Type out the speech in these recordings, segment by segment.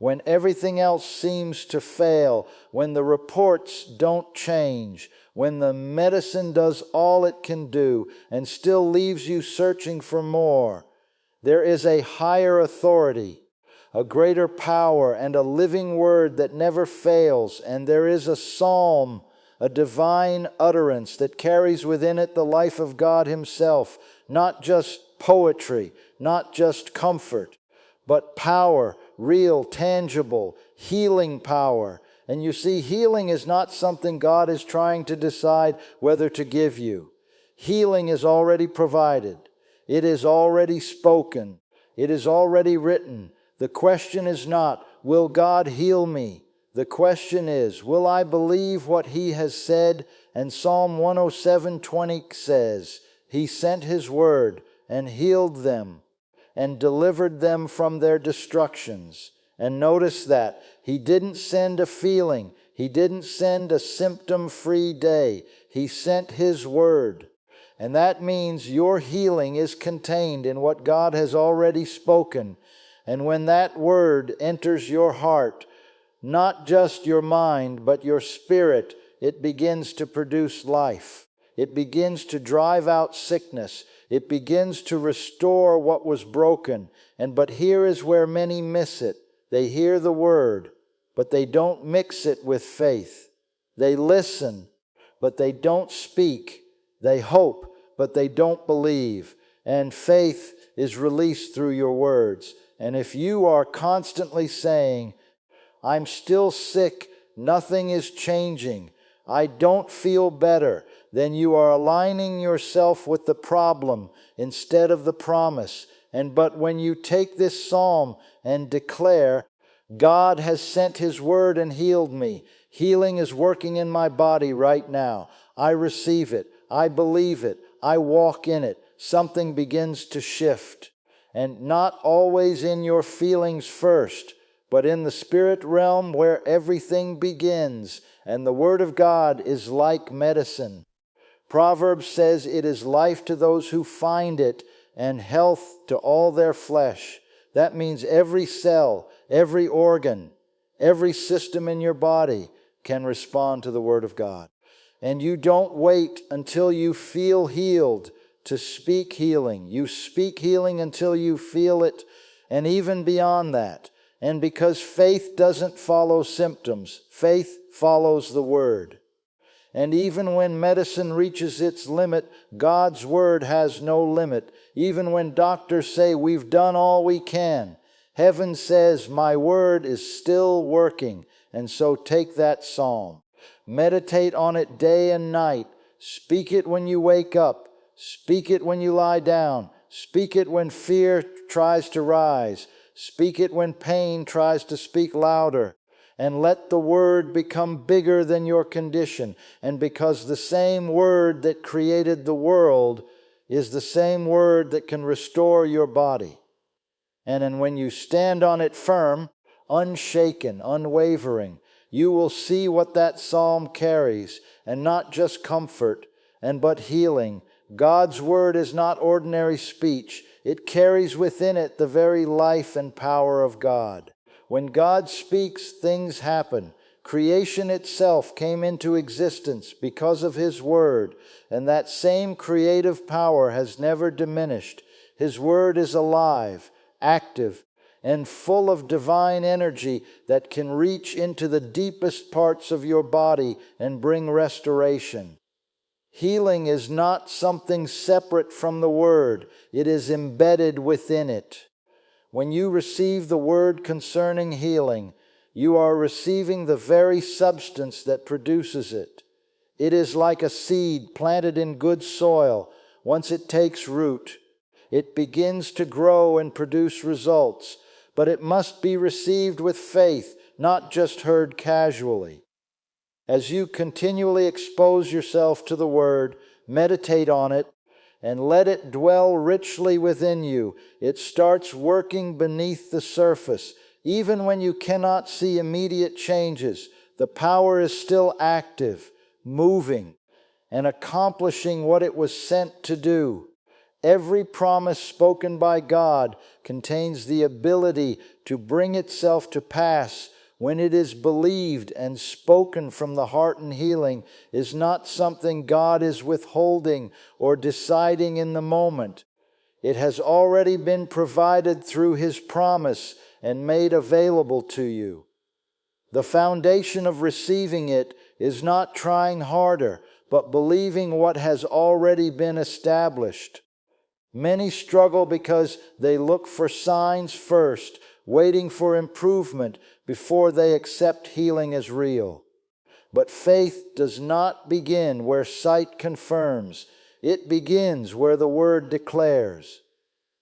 when everything else seems to fail, when the reports don't change, when the medicine does all it can do and still leaves you searching for more, there is a higher authority, a greater power, and a living word that never fails, and there is a psalm, a divine utterance that carries within it the life of God Himself, not just poetry, not just comfort, but power, real, tangible, healing power. And you see, healing is not something God is trying to decide whether to give you. Healing is already provided. It is already spoken. It is already written. The question is not, will God heal me? The question is, will I believe what He has said? And Psalm 107:20 says, He sent His word and healed them and delivered them from their destructions. And notice that He didn't send a feeling. He didn't send a symptom-free day. He sent His word. And that means your healing is contained in what God has already spoken. And when that word enters your heart, not just your mind, but your spirit, it begins to produce life. It begins to drive out sickness. It begins to restore what was broken. But here is where many miss it. They hear the word, but they don't mix it with faith. They listen, but they don't speak. They hope, but they don't believe. And faith is released through your words. And if you are constantly saying, I'm still sick, nothing is changing, I don't feel better, then you are aligning yourself with the problem instead of the promise. But when you take this psalm and declare, God has sent His word and healed me. Healing is working in my body right now. I receive it. I believe it. I walk in it. Something begins to shift. And not always in your feelings first, but in the spirit realm where everything begins. And the Word of God is like medicine. Proverbs says it is life to those who find it and health to all their flesh. That means every cell, every organ, every system in your body can respond to the Word of God. And you don't wait until you feel healed to speak healing. You speak healing until you feel it, and even beyond that. And because faith doesn't follow symptoms, faith follows the Word. And even when medicine reaches its limit, God's Word has no limit. Even when doctors say we've done all we can, heaven says my Word is still working. And so take that psalm. Meditate on it day and night. Speak it when you wake up. Speak it when you lie down. Speak it when fear tries to rise. Speak it when pain tries to speak louder. And let the word become bigger than your condition. And because the same word that created the world is the same word that can restore your body. And then when you stand on it firm, unshaken, unwavering, you will see what that psalm carries, and not just comfort, but healing. God's word is not ordinary speech. It carries within it the very life and power of God. When God speaks, things happen. Creation itself came into existence because of His word, and that same creative power has never diminished. His word is alive, active, and full of divine energy that can reach into the deepest parts of your body and bring restoration. Healing is not something separate from the Word. It is embedded within it. When you receive the Word concerning healing, you are receiving the very substance that produces it. It is like a seed planted in good soil. Once it takes root, it begins to grow and produce results. But it must be received with faith, not just heard casually. As you continually expose yourself to the Word, meditate on it, and let it dwell richly within you, it starts working beneath the surface. Even when you cannot see immediate changes, the power is still active, moving, and accomplishing what it was sent to do. Every promise spoken by God contains the ability to bring itself to pass when it is believed and spoken from the heart, and healing is not something God is withholding or deciding in the moment. It has already been provided through His promise and made available to you. The foundation of receiving it is not trying harder, but believing what has already been established. Many struggle because they look for signs first, waiting for improvement before they accept healing as real. But faith does not begin where sight confirms. It begins where the Word declares.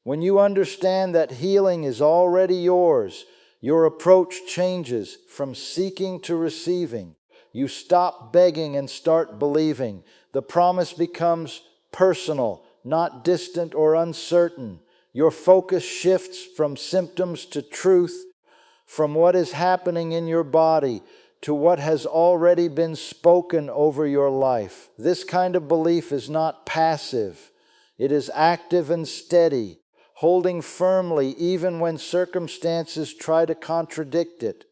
When you understand that healing is already yours, your approach changes from seeking to receiving. You stop begging and start believing. The promise becomes personal, not distant or uncertain. Your focus shifts from symptoms to truth, from what is happening in your body to what has already been spoken over your life. This kind of belief is not passive. It is active and steady, holding firmly even when circumstances try to contradict it.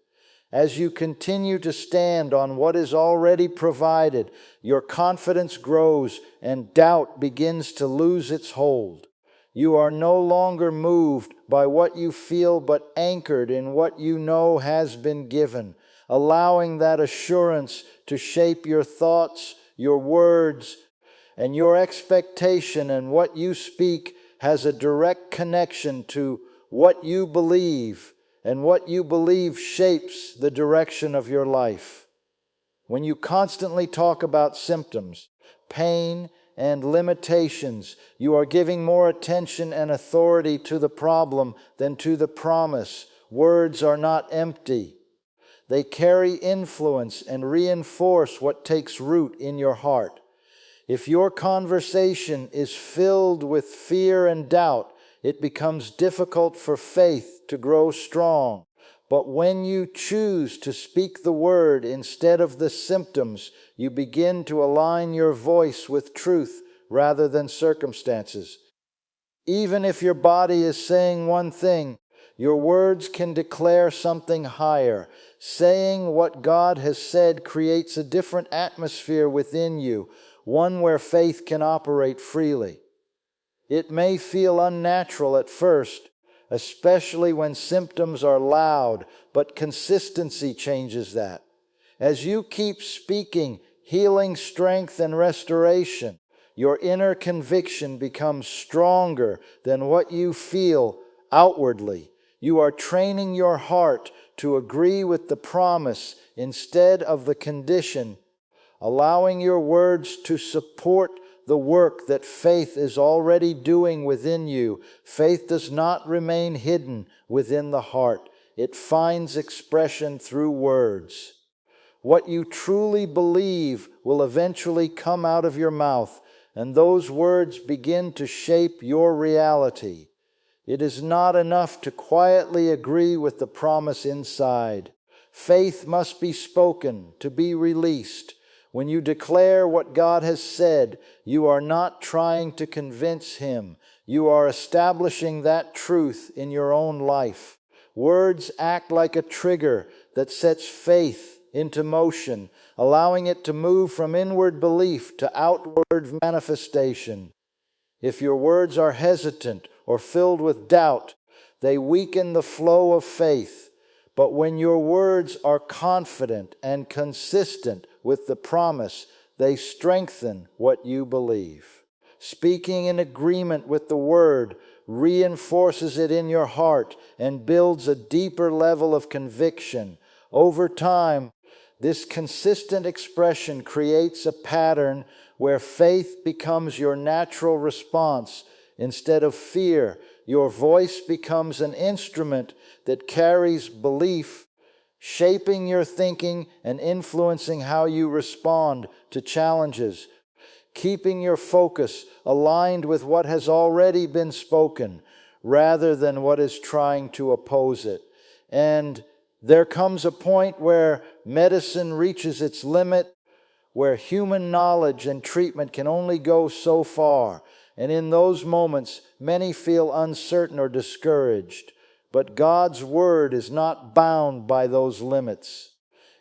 As you continue to stand on what is already provided, your confidence grows and doubt begins to lose its hold. You are no longer moved by what you feel, but anchored in what you know has been given, allowing that assurance to shape your thoughts, your words, and your expectation, and what you speak has a direct connection to what you believe, and what you believe shapes the direction of your life. When you constantly talk about symptoms, pain, and limitations, you are giving more attention and authority to the problem than to the promise. Words are not empty. They carry influence and reinforce what takes root in your heart. If your conversation is filled with fear and doubt, it becomes difficult for faith to grow strong. But when you choose to speak the word instead of the symptoms, you begin to align your voice with truth rather than circumstances. Even if your body is saying one thing, your words can declare something higher. Saying what God has said creates a different atmosphere within you, one where faith can operate freely. It may feel unnatural at first, especially when symptoms are loud, but consistency changes that. As you keep speaking healing, strength, and restoration, your inner conviction becomes stronger than what you feel outwardly. You are training your heart to agree with the promise instead of the condition, allowing your words to support the work that faith is already doing within you. Faith does not remain hidden within the heart. It finds expression through words. What you truly believe will eventually come out of your mouth, and those words begin to shape your reality. It is not enough to quietly agree with the promise inside. Faith must be spoken to be released. When you declare what God has said, you are not trying to convince Him. You are establishing that truth in your own life. Words act like a trigger that sets faith into motion, allowing it to move from inward belief to outward manifestation. If your words are hesitant or filled with doubt, they weaken the flow of faith. But when your words are confident and consistent with the promise, they strengthen what you believe. Speaking in agreement with the word reinforces it in your heart and builds a deeper level of conviction. Over time, this consistent expression creates a pattern where faith becomes your natural response instead of fear. Your voice becomes an instrument that carries belief, shaping your thinking and influencing how you respond to challenges, keeping your focus aligned with what has already been spoken rather than what is trying to oppose it. And there comes a point where medicine reaches its limit, where human knowledge and treatment can only go so far, And in those moments, many feel uncertain or discouraged. But God's Word is not bound by those limits.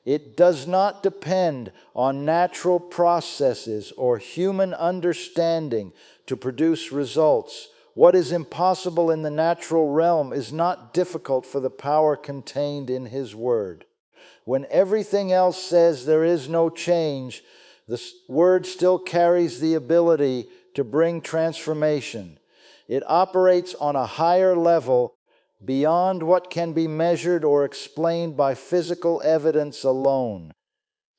It does not depend on natural processes or human understanding to produce results. What is impossible in the natural realm is not difficult for the power contained in His Word. When everything else says there is no change, the Word still carries the ability to bring transformation. It operates on a higher level beyond what can be measured or explained by physical evidence alone.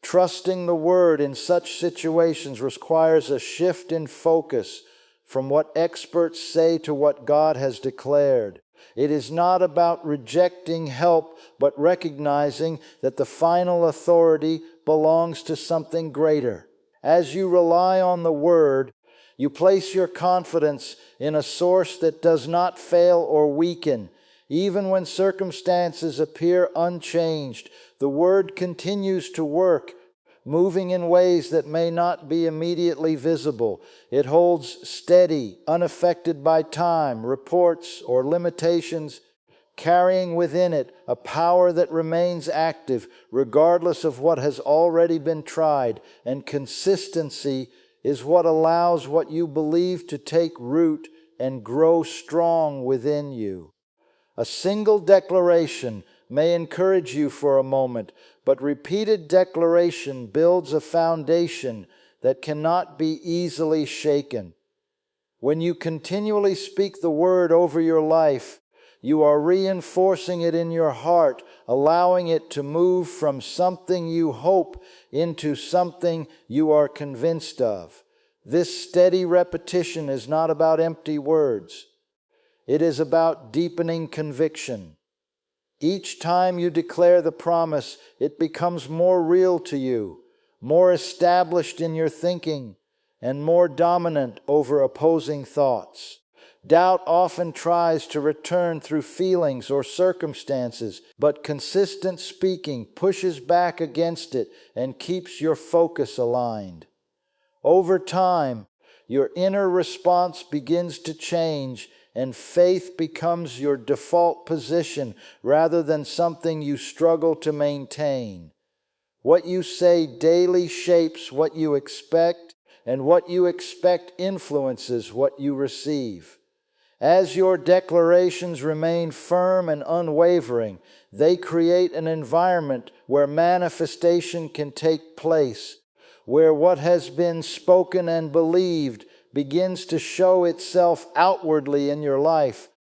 Trusting the Word in such situations requires a shift in focus from what experts say to what God has declared. It is not about rejecting help, but recognizing that the final authority belongs to something greater. As you rely on the Word, you place your confidence in a source that does not fail or weaken. Even when circumstances appear unchanged, the Word continues to work, moving in ways that may not be immediately visible. It holds steady, unaffected by time, reports, or limitations, carrying within it a power that remains active regardless of what has already been tried. And consistency is what allows what you believe to take root and grow strong within you. A single declaration may encourage you for a moment, but repeated declaration builds a foundation that cannot be easily shaken. When you continually speak the Word over your life, you are reinforcing it in your heart, allowing it to move from something you hope into something you are convinced of. This steady repetition is not about empty words. It is about deepening conviction. Each time you declare the promise, it becomes more real to you, more established in your thinking, and more dominant over opposing thoughts. Doubt often tries to return through feelings or circumstances, but consistent speaking pushes back against it and keeps your focus aligned. Over time, your inner response begins to change, and faith becomes your default position rather than something you struggle to maintain. What you say daily shapes what you expect, and what you expect influences what you receive. As your declarations remain firm and unwavering, they create an environment where manifestation can take place, where what has been spoken and believed begins to show itself outwardly in your life.